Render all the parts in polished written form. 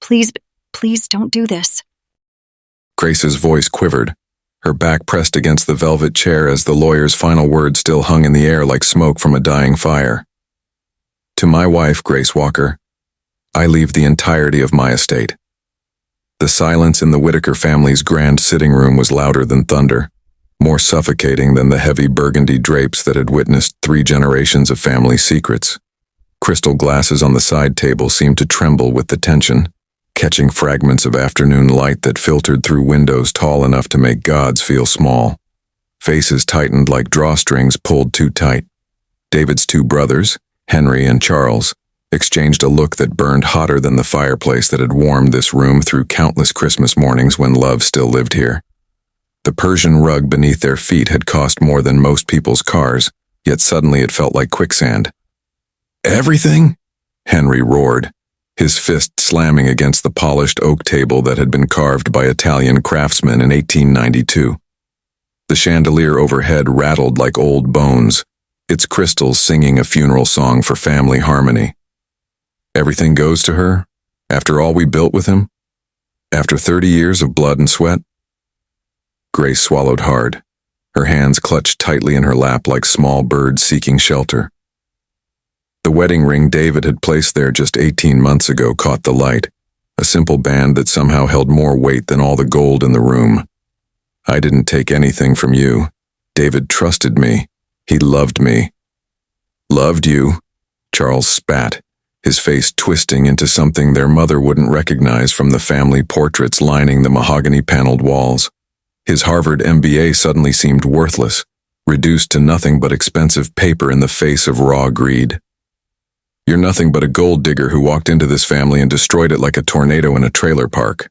Please, please don't do this. Grace's voice quivered, her back pressed against the velvet chair as the lawyer's final words still hung in the air like smoke from a dying fire. To my wife, Grace Walker, I leave the entirety of my estate. The silence in the Whitaker family's grand sitting room was louder than thunder, more suffocating than the heavy burgundy drapes that had witnessed 3 generations of family secrets. Crystal glasses on the side table seemed to tremble with the tension, catching fragments of afternoon light that filtered through windows tall enough to make gods feel small. Faces tightened like drawstrings pulled too tight. David's 2 brothers, Henry and Charles, exchanged a look that burned hotter than the fireplace that had warmed this room through countless Christmas mornings when love still lived here. The Persian rug beneath their feet had cost more than most people's cars, yet suddenly it felt like quicksand. "Everything?" Henry roared, his fist slamming against the polished oak table that had been carved by Italian craftsmen in 1892. The chandelier overhead rattled like old bones, its crystals singing a funeral song for family harmony. Everything goes to her, after all we built with him? After 30 years of blood and sweat? Grace swallowed hard, her hands clutched tightly in her lap like small birds seeking shelter. The wedding ring David had placed there just 18 months ago caught the light, a simple band that somehow held more weight than all the gold in the room. I didn't take anything from you. David trusted me. He loved me. Loved you? Charles spat, his face twisting into something their mother wouldn't recognize from the family portraits lining the mahogany-paneled walls. His Harvard MBA suddenly seemed worthless, reduced to nothing but expensive paper in the face of raw greed. You're nothing but a gold digger who walked into this family and destroyed it like a tornado in a trailer park.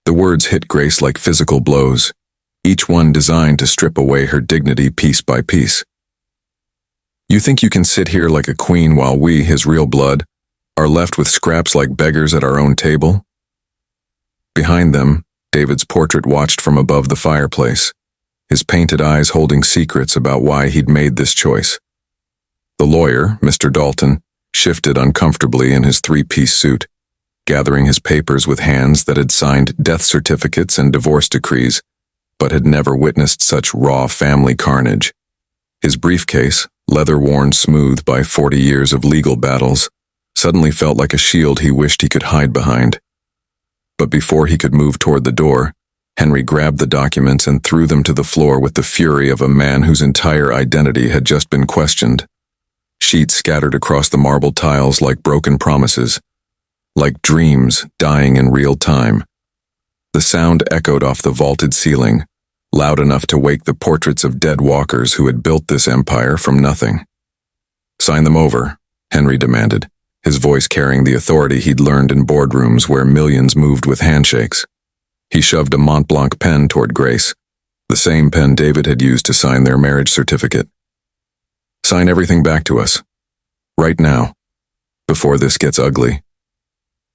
The words hit Grace like physical blows, each one designed to strip away her dignity piece by piece. You think you can sit here like a queen while we, his real blood, are left with scraps like beggars at our own table? Behind them, David's portrait watched from above the fireplace, his painted eyes holding secrets about why he'd made this choice. The lawyer, Mr. Dalton, shifted uncomfortably in his 3-piece suit, gathering his papers with hands that had signed death certificates and divorce decrees, but had never witnessed such raw family carnage. His briefcase, leather-worn smooth by 40 years of legal battles, suddenly felt like a shield he wished he could hide behind. But before he could move toward the door, Henry grabbed the documents and threw them to the floor with the fury of a man whose entire identity had just been questioned. Sheets scattered across the marble tiles like broken promises, like dreams dying in real time. The sound echoed off the vaulted ceiling, loud enough to wake the portraits of dead walkers who had built this empire from nothing. "Sign them over," Henry demanded, his voice carrying the authority he'd learned in boardrooms where millions moved with handshakes. He shoved a Montblanc pen toward Grace, the same pen David had used to sign their marriage certificate. "Sign everything back to us. Right now. Before this gets ugly."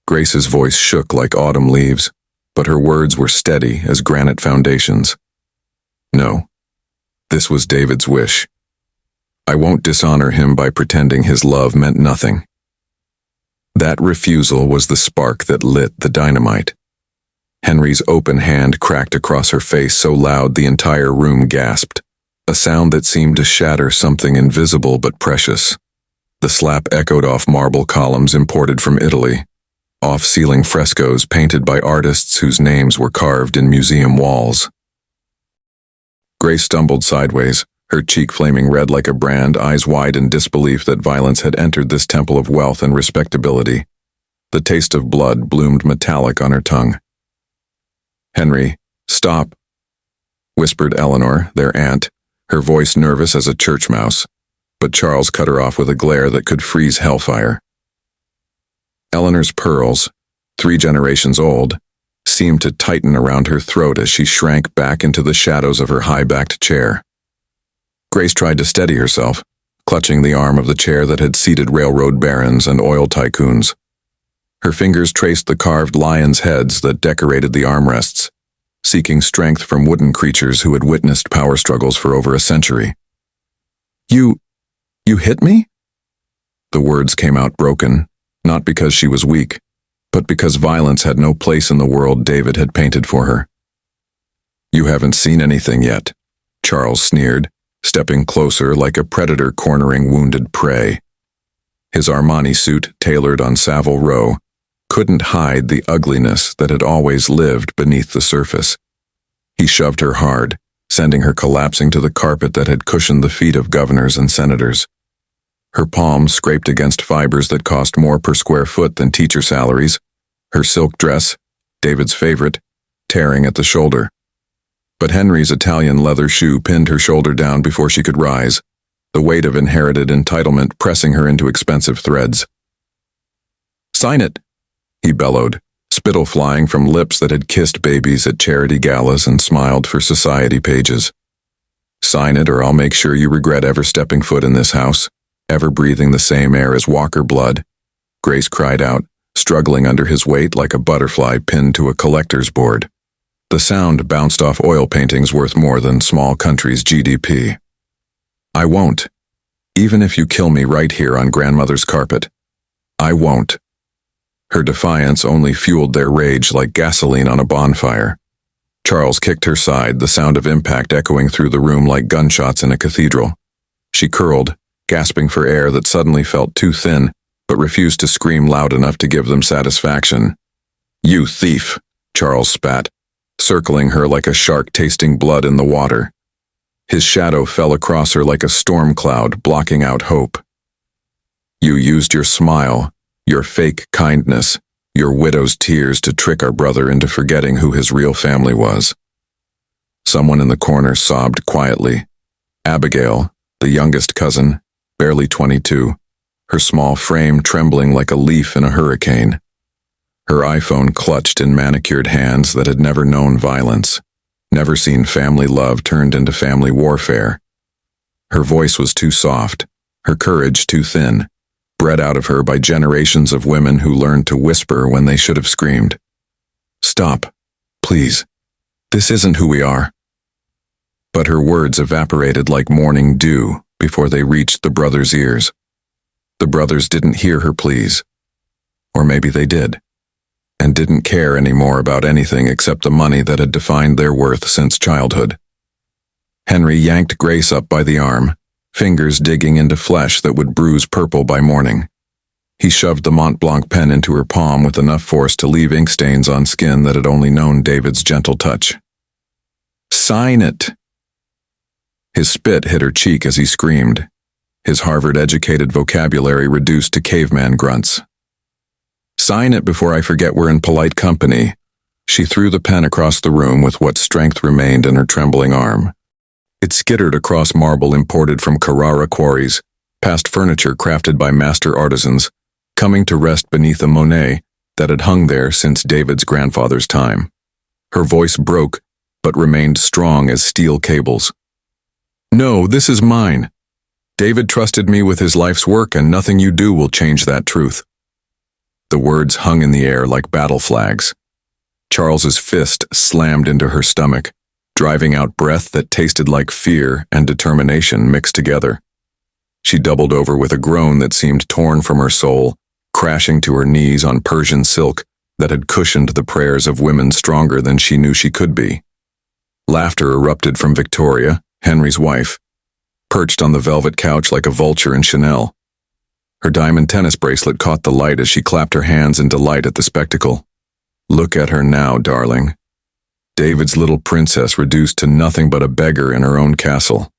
Grace's voice shook like autumn leaves, but her words were steady as granite foundations. No. This was David's wish. I won't dishonor him by pretending his love meant nothing. That refusal was the spark that lit the dynamite. Henry's open hand cracked across her face so loud the entire room gasped, a sound that seemed to shatter something invisible but precious. The slap echoed off marble columns imported from Italy, off ceiling frescoes painted by artists whose names were carved in museum walls. Grace stumbled sideways, her cheek flaming red like a brand, eyes wide in disbelief that violence had entered this temple of wealth and respectability. The taste of blood bloomed metallic on her tongue. "Henry, stop," whispered Eleanor, their aunt, her voice nervous as a church mouse, but Charles cut her off with a glare that could freeze hellfire. Eleanor's pearls, 3 generations old, seemed to tighten around her throat as she shrank back into the shadows of her high-backed chair. Grace tried to steady herself, clutching the arm of the chair that had seated railroad barons and oil tycoons. Her fingers traced the carved lions' heads that decorated the armrests, seeking strength from wooden creatures who had witnessed power struggles for over a century. You hit me?" The words came out broken, not because she was weak, but because violence had no place in the world David had painted for her. "You haven't seen anything yet," Charles sneered, stepping closer like a predator cornering wounded prey. His Armani suit, tailored on Savile Row, couldn't hide the ugliness that had always lived beneath the surface. He shoved her hard, sending her collapsing to the carpet that had cushioned the feet of governors and senators. Her palms scraped against fibers that cost more per square foot than teacher salaries, her silk dress, David's favorite, tearing at the shoulder. But Henry's Italian leather shoe pinned her shoulder down before she could rise, the weight of inherited entitlement pressing her into expensive threads. "Sign it," he bellowed, spittle flying from lips that had kissed babies at charity galas and smiled for society pages. "Sign it, or I'll make sure you regret ever stepping foot in this house, ever breathing the same air as Walker blood," Grace cried out, struggling under his weight like a butterfly pinned to a collector's board. The sound bounced off oil paintings worth more than small countries' GDP. "I won't. Even if you kill me right here on grandmother's carpet. I won't." Her defiance only fueled their rage like gasoline on a bonfire. Charles kicked her side, the sound of impact echoing through the room like gunshots in a cathedral. She curled, gasping for air that suddenly felt too thin, but refused to scream loud enough to give them satisfaction. "You thief," Charles spat, circling her like a shark tasting blood in the water. His shadow fell across her like a storm cloud, blocking out hope. "You used your smile, your fake kindness, your widow's tears to trick our brother into forgetting who his real family was." Someone in the corner sobbed quietly. Abigail, the youngest cousin, barely 22, her small frame trembling like a leaf in a hurricane. Her iPhone clutched in manicured hands that had never known violence, never seen family love turned into family warfare. Her voice was too soft, her courage too thin, bred out of her by generations of women who learned to whisper when they should have screamed. "Stop, please. This isn't who we are." But her words evaporated like morning dew before they reached the brothers' ears. The brothers didn't hear her pleas. Or maybe they did, and didn't care anymore about anything except the money that had defined their worth since childhood. Henry yanked Grace up by the arm, fingers digging into flesh that would bruise purple by morning. He shoved the Mont Blanc pen into her palm with enough force to leave ink stains on skin that had only known David's gentle touch. "Sign it!" His spit hit her cheek as he screamed, his Harvard-educated vocabulary reduced to caveman grunts. "Sign it before I forget we're in polite company." She threw the pen across the room with what strength remained in her trembling arm. It skittered across marble imported from Carrara quarries, past furniture crafted by master artisans, coming to rest beneath a Monet that had hung there since David's grandfather's time. Her voice broke, but remained strong as steel cables. "No, this is mine. David trusted me with his life's work, and nothing you do will change that truth." The words hung in the air like battle flags. Charles's fist slammed into her stomach, driving out breath that tasted like fear and determination mixed together. She doubled over with a groan that seemed torn from her soul, crashing to her knees on Persian silk that had cushioned the prayers of women stronger than she knew she could be. Laughter erupted from Victoria, Henry's wife, perched on the velvet couch like a vulture in Chanel. Her diamond tennis bracelet caught the light as she clapped her hands in delight at the spectacle. "Look at her now, darling. David's little princess reduced to nothing but a beggar in her own castle."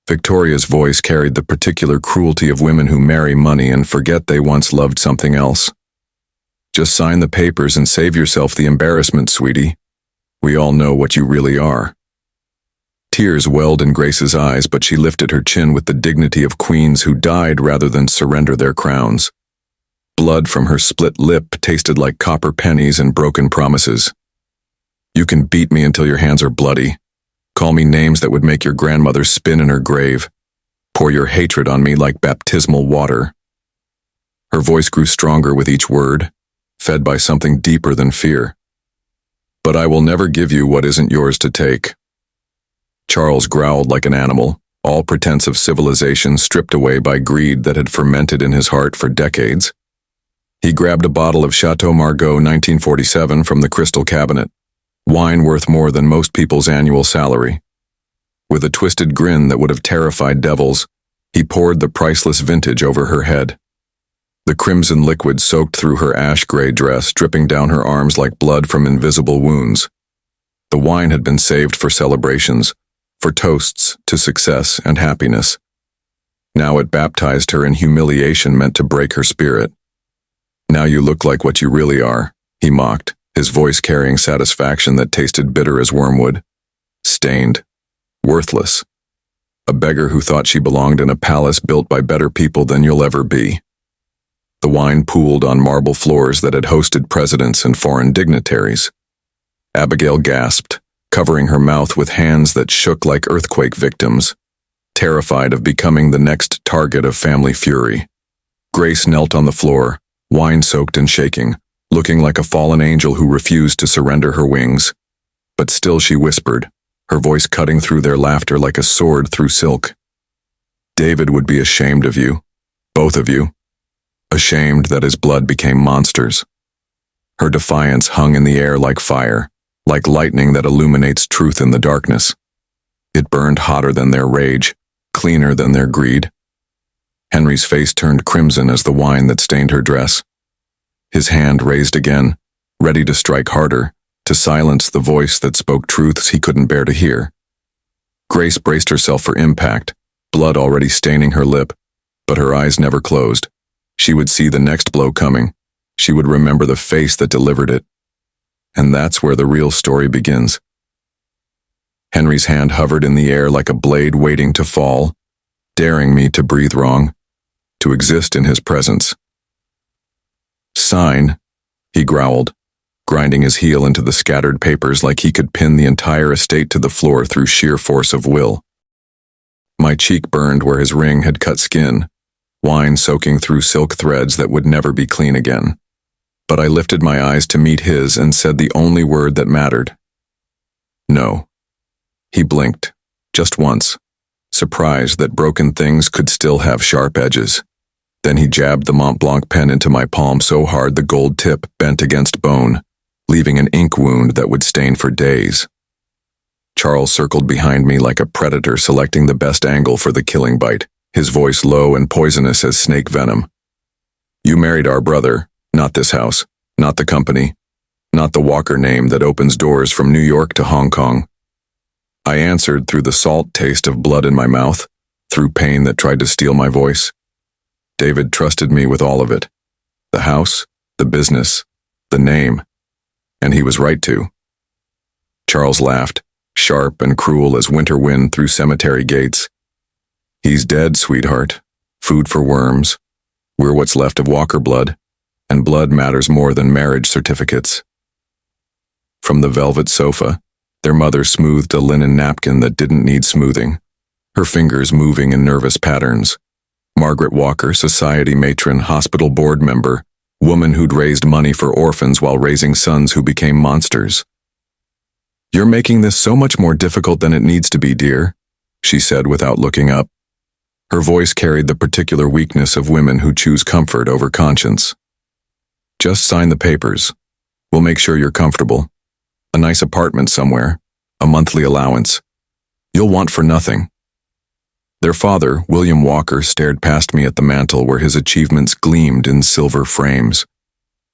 Victoria's voice carried the particular cruelty of women who marry money and forget they once loved something else. "Just sign the papers and save yourself the embarrassment, sweetie. We all know what you really are." Tears welled in Grace's eyes, but she lifted her chin with the dignity of queens who died rather than surrender their crowns. Blood from her split lip tasted like copper pennies and broken promises. "You can beat me until your hands are bloody. Call me names that would make your grandmother spin in her grave. Pour your hatred on me like baptismal water." Her voice grew stronger with each word, fed by something deeper than fear. "But I will never give you what isn't yours to take." Charles growled like an animal, all pretense of civilization stripped away by greed that had fermented in his heart for decades. He grabbed a bottle of Chateau Margaux 1947 from the crystal cabinet, wine worth more than most people's annual salary. With a twisted grin that would have terrified devils, he poured the priceless vintage over her head. The crimson liquid soaked through her ash-gray dress, dripping down her arms like blood from invisible wounds. The wine had been saved for celebrations, for toasts to success and happiness. Now it baptized her in humiliation meant to break her spirit. "Now you look like what you really are," he mocked, his voice carrying satisfaction that tasted bitter as wormwood. "Stained. Worthless. A beggar who thought she belonged in a palace built by better people than you'll ever be." The wine pooled on marble floors that had hosted presidents and foreign dignitaries. Abigail gasped, covering her mouth with hands that shook like earthquake victims, terrified of becoming the next target of family fury. Grace knelt on the floor, wine-soaked and shaking, looking like a fallen angel who refused to surrender her wings. But still she whispered, her voice cutting through their laughter like a sword through silk. "David would be ashamed of you, both of you. Ashamed that his blood became monsters." Her defiance hung in the air like fire, like lightning that illuminates truth in the darkness. It burned hotter than their rage, cleaner than their greed. Henry's face turned crimson as the wine that stained her dress. His hand raised again, ready to strike harder, to silence the voice that spoke truths he couldn't bear to hear. Grace braced herself for impact, blood already staining her lip, but her eyes never closed. She would see the next blow coming. She would remember the face that delivered it. And that's where the real story begins. Henry's hand hovered in the air like a blade waiting to fall, daring me to breathe wrong, to exist in his presence. "Sign," he growled, grinding his heel into the scattered papers like he could pin the entire estate to the floor through sheer force of will. My cheek burned where his ring had cut skin, wine soaking through silk threads that would never be clean again. But I lifted my eyes to meet his and said the only word that mattered. "No." He blinked, just once, surprised that broken things could still have sharp edges. Then he jabbed the Mont Blanc pen into my palm so hard the gold tip bent against bone, leaving an ink wound that would stain for days. Charles circled behind me like a predator selecting the best angle for the killing bite, his voice low and poisonous as snake venom. "You married our brother, not this house, not the company, not the Walker name that opens doors from New York to Hong Kong." I answered through the salt taste of blood in my mouth, through pain that tried to steal my voice. David trusted me with all of it. The house, the business, the name. And he was right to. Charles laughed, sharp and cruel as winter wind through cemetery gates. "He's dead, sweetheart. Food for worms. We're what's left of Walker blood, and blood matters more than marriage certificates." From the velvet sofa, their mother smoothed a linen napkin that didn't need smoothing, her fingers moving in nervous patterns. Margaret Walker, society matron, hospital board member, woman who'd raised money for orphans while raising sons who became monsters. "You're making this so much more difficult than it needs to be, dear," she said without looking up. Her voice carried the particular weakness of women who choose comfort over conscience. "Just sign the papers. We'll make sure you're comfortable. A nice apartment somewhere, a monthly allowance. You'll want for nothing." Their father, William Walker, stared past me at the mantel where his achievements gleamed in silver frames.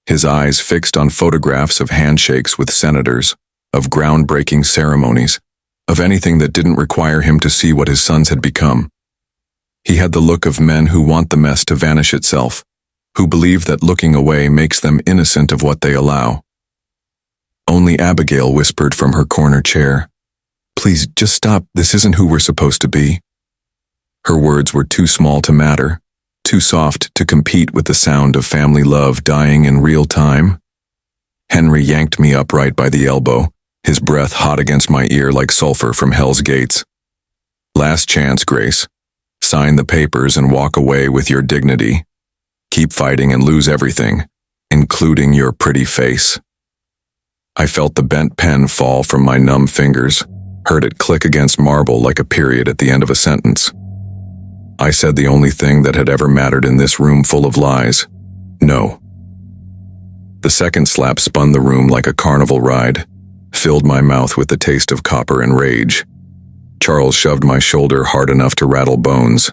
His eyes fixed on photographs of handshakes with senators, of groundbreaking ceremonies, of anything that didn't require him to see what his sons had become. He had the look of men who want the mess to vanish itself, who believe that looking away makes them innocent of what they allow. Only Abigail whispered from her corner chair, "Please, just stop. This isn't who we're supposed to be." Her words were too small to matter, too soft to compete with the sound of family love dying in real time. Henry yanked me upright by the elbow, his breath hot against my ear like sulfur from hell's gates. "Last chance, Grace. Sign the papers and walk away with your dignity. Keep fighting and lose everything, including your pretty face." I felt the bent pen fall from my numb fingers, heard it click against marble like a period at the end of a sentence. I said the only thing that had ever mattered in this room full of lies. No. The second slap spun the room like a carnival ride, filled my mouth with the taste of copper and rage. Charles shoved my shoulder hard enough to rattle bones.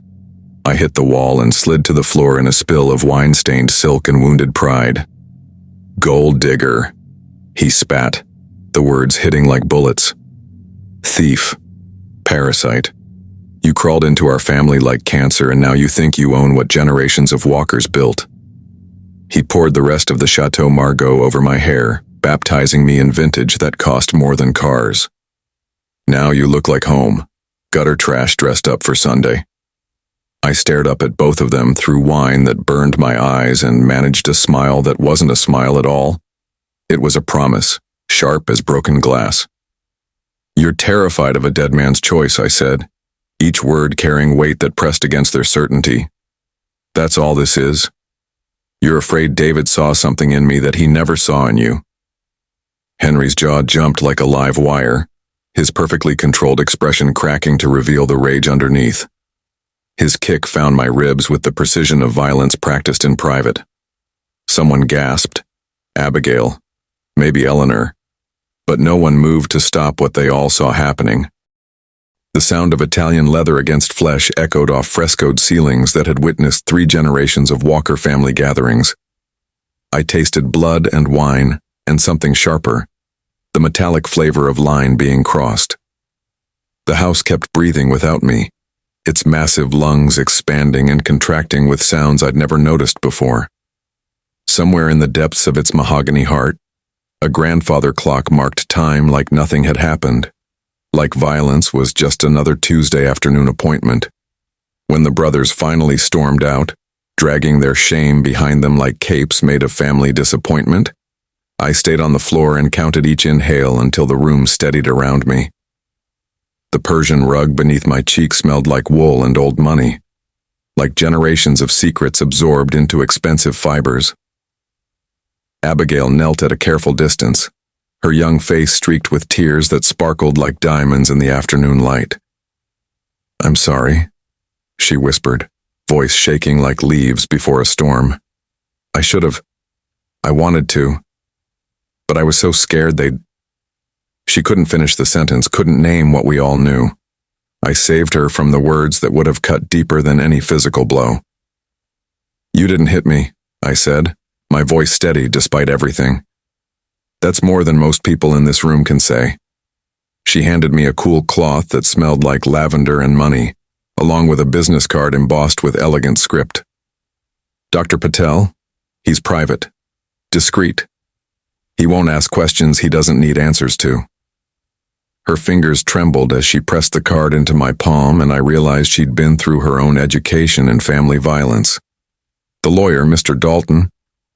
I hit the wall and slid to the floor in a spill of wine-stained silk and wounded pride. "Gold digger," he spat, the words hitting like bullets. "Thief. Parasite. You crawled into our family like cancer, and now you think you own what generations of walkers built." He poured the rest of the Chateau Margaux over my hair, baptizing me in vintage that cost more than cars. "Now you look like home. Gutter trash dressed up for Sunday." I stared up at both of them through wine that burned my eyes and managed a smile that wasn't a smile at all. It was a promise, sharp as broken glass. "You're terrified of a dead man's choice," I said, each word carrying weight that pressed against their certainty. "That's all this is. You're afraid David saw something in me that he never saw in you." Henry's jaw jumped like a live wire, his perfectly controlled expression cracking to reveal the rage underneath. His kick found my ribs with the precision of violence practiced in private. Someone gasped. Abigail. Maybe Eleanor. But no one moved to stop what they all saw happening. The sound of Italian leather against flesh echoed off frescoed ceilings that had witnessed 3 generations of Walker family gatherings. I tasted blood and wine, and something sharper, the metallic flavor of line being crossed. The house kept breathing without me, its massive lungs expanding and contracting with sounds I'd never noticed before. Somewhere in the depths of its mahogany heart, a grandfather clock marked time like nothing had happened, like violence was just another Tuesday afternoon appointment. When the brothers finally stormed out, dragging their shame behind them like capes made of family disappointment, I stayed on the floor and counted each inhale until the room steadied around me. The Persian rug beneath my cheek smelled like wool and old money, like generations of secrets absorbed into expensive fibers. Abigail knelt at a careful distance, her young face streaked with tears that sparkled like diamonds in the afternoon light. "I'm sorry," she whispered, voice shaking like leaves before a storm. I wanted to, but I was so scared they'd..." She couldn't finish the sentence, couldn't name what we all knew. I saved her from the words that would have cut deeper than any physical blow. "You didn't hit me," I said, my voice steady despite everything. "That's more than most people in this room can say." She handed me a cool cloth that smelled like lavender and money, along with a business card embossed with elegant script. "Dr. Patel, he's private, discreet. He won't ask questions he doesn't need answers to." Her fingers trembled as she pressed the card into my palm, and I realized she'd been through her own education in family violence. The lawyer, Mr. Dalton,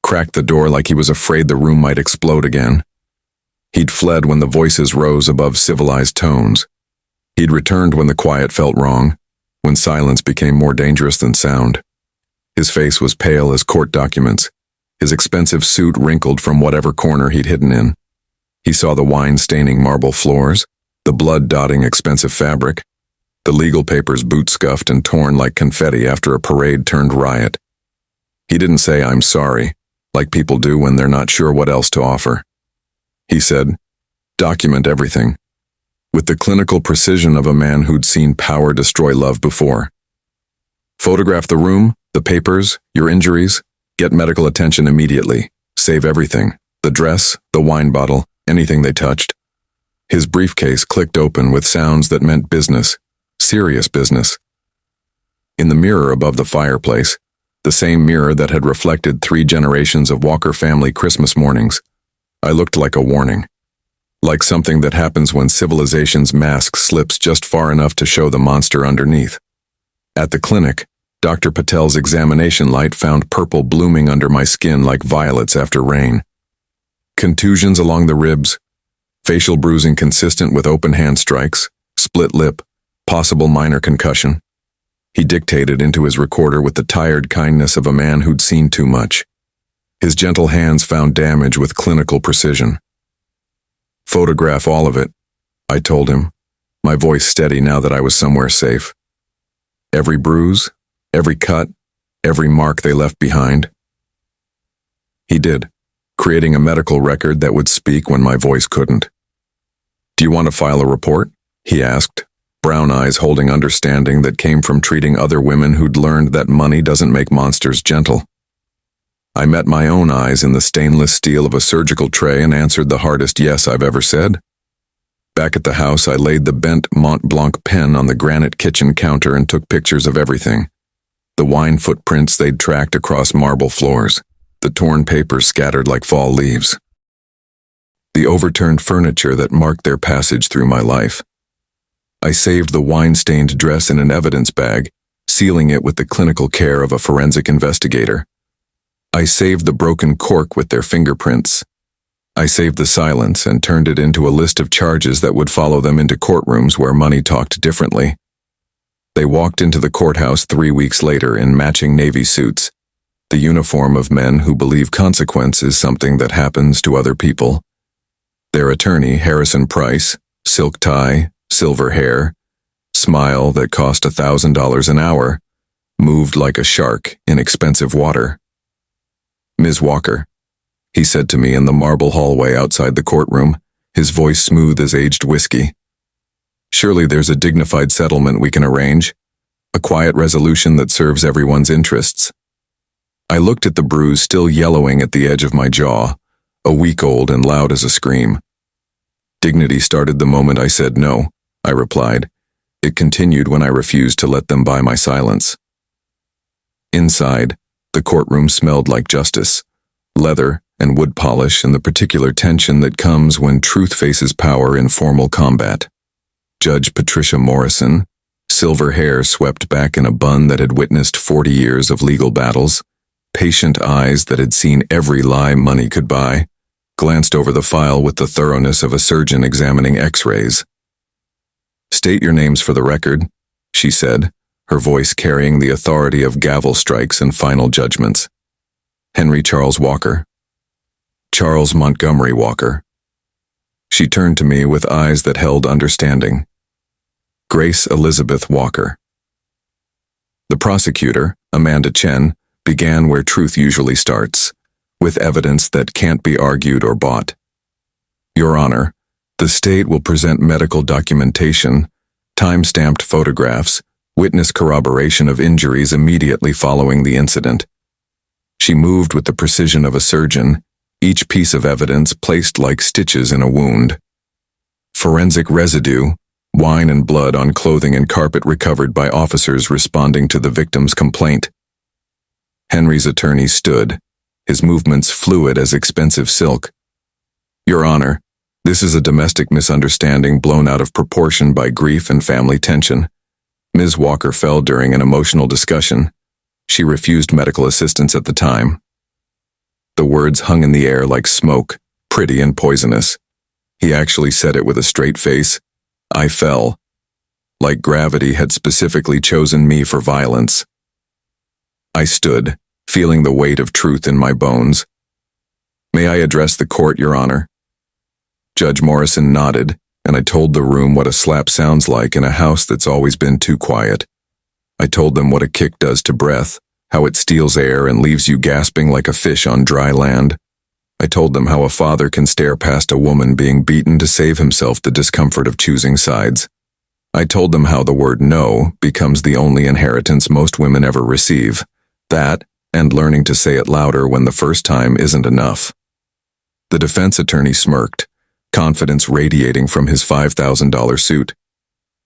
cracked the door like he was afraid the room might explode again. He'd fled when the voices rose above civilized tones. He'd returned when the quiet felt wrong, when silence became more dangerous than sound. His face was pale as court documents, his expensive suit wrinkled from whatever corner he'd hidden in. He saw the wine-staining marble floors, the blood-dotting expensive fabric, the legal papers boot-scuffed and torn like confetti after a parade turned riot. He didn't say, "I'm sorry," like people do when they're not sure what else to offer. He said, "Document everything," with the clinical precision of a man who'd seen power destroy love before. "Photograph the room, the papers, your injuries, get medical attention immediately, save everything, the dress, the wine bottle, anything they touched." His briefcase clicked open with sounds that meant business, serious business. In the mirror above the fireplace, the same mirror that had reflected 3 generations of Walker family Christmas mornings, I looked like a warning, like something that happens when civilization's mask slips just far enough to show the monster underneath. At the clinic, Dr. Patel's examination light found purple blooming under my skin like violets after rain. Contusions along the ribs, facial bruising consistent with open hand strikes, split lip, possible minor concussion. He dictated into his recorder with the tired kindness of a man who'd seen too much. His gentle hands found damage with clinical precision. "Photograph all of it," I told him, my voice steady now that I was somewhere safe. "Every bruise, every cut, every mark they left behind." He did, creating a medical record that would speak when my voice couldn't. "Do you want to file a report?" he asked, brown eyes holding understanding that came from treating other women who'd learned that money doesn't make monsters gentle. I met my own eyes in the stainless steel of a surgical tray and answered the hardest yes I've ever said. Back at the house, I laid the bent Mont Blanc pen on the granite kitchen counter and took pictures of everything. The wine footprints they'd tracked across marble floors, the torn papers scattered like fall leaves, the overturned furniture that marked their passage through my life. I saved the wine-stained dress in an evidence bag, sealing it with the clinical care of a forensic investigator. I saved the broken cork with their fingerprints. I saved the silence and turned it into a list of charges that would follow them into courtrooms where money talked differently. They walked into the courthouse 3 weeks later in matching Navy suits, the uniform of men who believe consequence is something that happens to other people. Their attorney, Harrison Price, silk tie, silver hair, smile that cost $1,000 an hour, moved like a shark in expensive water. "Ms. Walker," he said to me in the marble hallway outside the courtroom, his voice smooth as aged whiskey. "Surely there's a dignified settlement we can arrange, a quiet resolution that serves everyone's interests." I looked at the bruise still yellowing at the edge of my jaw, a week old and loud as a scream. "Dignity started the moment I said no," I replied. "It continued when I refused to let them buy my silence." Inside, the courtroom smelled like justice, leather and wood polish and the particular tension that comes when truth faces power in formal combat. Judge Patricia Morrison, silver hair swept back in a bun that had witnessed 40 years of legal battles, patient eyes that had seen every lie money could buy, glanced over the file with the thoroughness of a surgeon examining x-rays. "State your names for the record," she said, her voice carrying the authority of gavel strikes and final judgments. "Henry Charles Walker." "Charles Montgomery Walker." She turned to me with eyes that held understanding. "Grace Elizabeth Walker." The prosecutor, Amanda Chen, began where truth usually starts, with evidence that can't be argued or bought. "Your Honor, the state will present medical documentation, time-stamped photographs, witness corroboration of injuries immediately following the incident." She moved with the precision of a surgeon, each piece of evidence placed like stitches in a wound. "Forensic residue, wine and blood on clothing and carpet recovered by officers responding to the victim's complaint." Henry's attorney stood, his movements fluid as expensive silk. "Your Honor, this is a domestic misunderstanding blown out of proportion by grief and family tension. Ms. Walker fell during an emotional discussion. She refused medical assistance at the time." The words hung in the air like smoke, pretty and poisonous. He actually said it with a straight face. I fell. Like gravity had specifically chosen me for violence. I stood, feeling the weight of truth in my bones. "May I address the court, Your Honor?" Judge Morrison nodded, and I told the room what a slap sounds like in a house that's always been too quiet. I told them what a kick does to breath, how it steals air and leaves you gasping like a fish on dry land. I told them how a father can stare past a woman being beaten to save himself the discomfort of choosing sides. I told them how the word no becomes the only inheritance most women ever receive. That, and learning to say it louder when the first time isn't enough. The defense attorney smirked, confidence radiating from his $5,000 suit.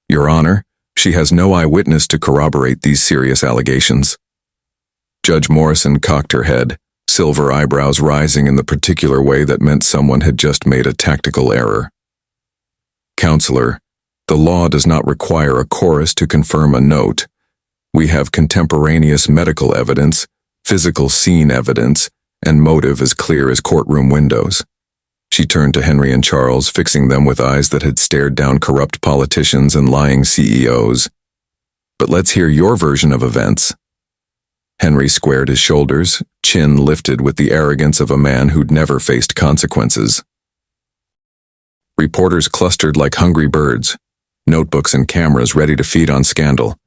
"Your Honor, she has no eyewitness to corroborate these serious allegations." Judge Morrison cocked her head, silver eyebrows rising in the particular way that meant someone had just made a tactical error. "Counselor, the law does not require a chorus to confirm a note. We have contemporaneous medical evidence, physical scene evidence, and motive as clear as courtroom windows." She turned to Henry and Charles, fixing them with eyes that had stared down corrupt politicians and lying CEOs. "But let's hear your version of events." Henry squared his shoulders, chin lifted with the arrogance of a man who'd never faced consequences. Reporters clustered like hungry birds, notebooks and cameras ready to feed on scandal.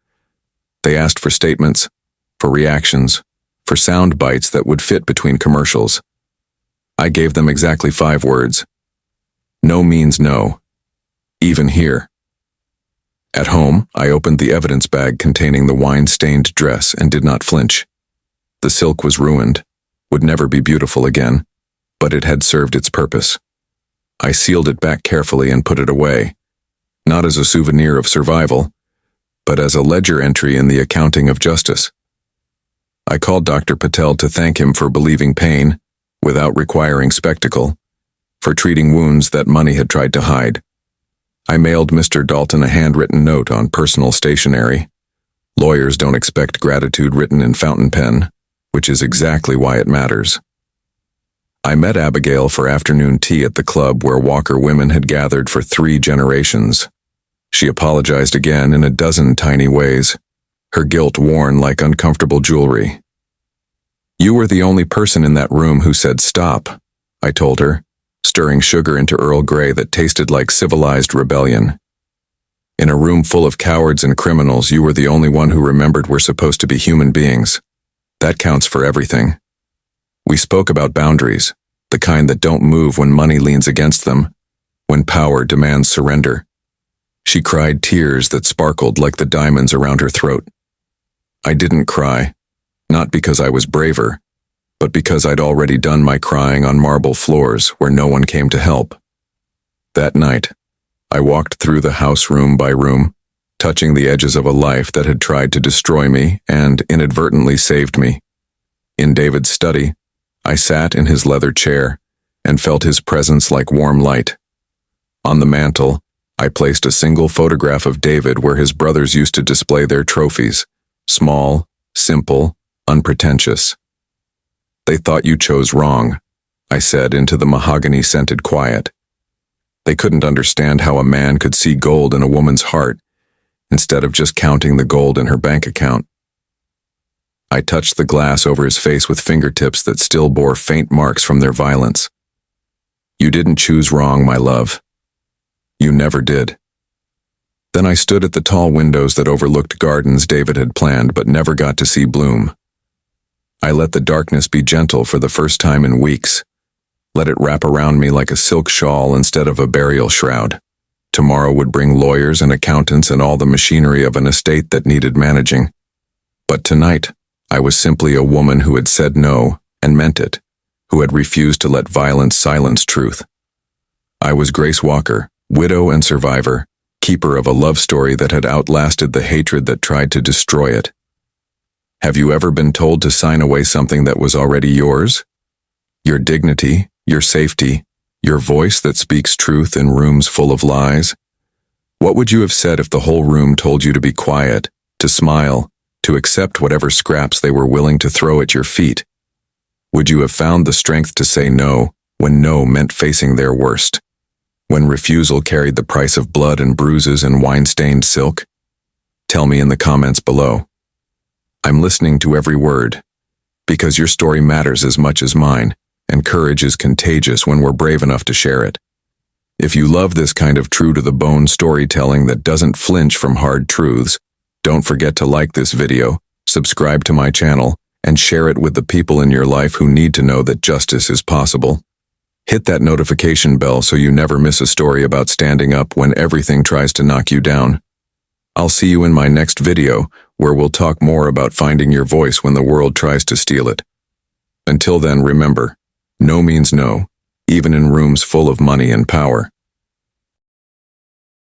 They asked for statements, for reactions, for sound bites that would fit between commercials. I gave them exactly 5 words. No means no. Even here. At home, I opened the evidence bag containing the wine-stained dress and did not flinch. The silk was ruined, would never be beautiful again, but it had served its purpose. I sealed it back carefully and put it away, not as a souvenir of survival, but as a ledger entry in the accounting of justice. I called Dr. Patel to thank him for believing pain, without requiring spectacle, for treating wounds that money had tried to hide. I mailed Mr. Dalton a handwritten note on personal stationery. Lawyers don't expect gratitude written in fountain pen, which is exactly why it matters. I met Abigail for afternoon tea at the club where Walker women had gathered for 3 generations. She apologized again in a dozen tiny ways, her guilt worn like uncomfortable jewelry. You were the only person in that room who said stop, I told her, stirring sugar into Earl Grey that tasted like civilized rebellion. In a room full of cowards and criminals, you were the only one who remembered we're supposed to be human beings. That counts for everything. We spoke about boundaries, the kind that don't move when money leans against them, when power demands surrender. She cried tears that sparkled like the diamonds around her throat. I didn't cry, not because I was braver, but because I'd already done my crying on marble floors where no one came to help. That night, I walked through the house room by room, touching the edges of a life that had tried to destroy me and inadvertently saved me. In David's study, I sat in his leather chair and felt his presence like warm light. On the mantel, I placed a single photograph of David where his brothers used to display their trophies, small, simple, unpretentious. They thought you chose wrong, I said into the mahogany-scented quiet. They couldn't understand how a man could see gold in a woman's heart instead of just counting the gold in her bank account. I touched the glass over his face with fingertips that still bore faint marks from their violence. You didn't choose wrong, my love. You never did. Then I stood at the tall windows that overlooked gardens David had planned but never got to see bloom. I let the darkness be gentle for the first time in weeks. Let it wrap around me like a silk shawl instead of a burial shroud. Tomorrow would bring lawyers and accountants and all the machinery of an estate that needed managing. But tonight, I was simply a woman who had said no and meant it, who had refused to let violence silence truth. I was Grace Walker, widow and survivor, keeper of a love story that had outlasted the hatred that tried to destroy it. Have you ever been told to sign away something that was already yours? Your dignity, your safety, your voice that speaks truth in rooms full of lies? What would you have said if the whole room told you to be quiet, to smile, to accept whatever scraps they were willing to throw at your feet? Would you have found the strength to say no when no meant facing their worst? When refusal carried the price of blood and bruises and wine-stained silk? Tell me in the comments below. I'm listening to every word, because your story matters as much as mine, and courage is contagious when we're brave enough to share it. If you love this kind of true-to-the-bone storytelling that doesn't flinch from hard truths, don't forget to like this video, subscribe to my channel, and share it with the people in your life who need to know that justice is possible. Hit that notification bell so you never miss a story about standing up when everything tries to knock you down. I'll see you in my next video, where we'll talk more about finding your voice when the world tries to steal it. Until then, remember, no means no, even in rooms full of money and power.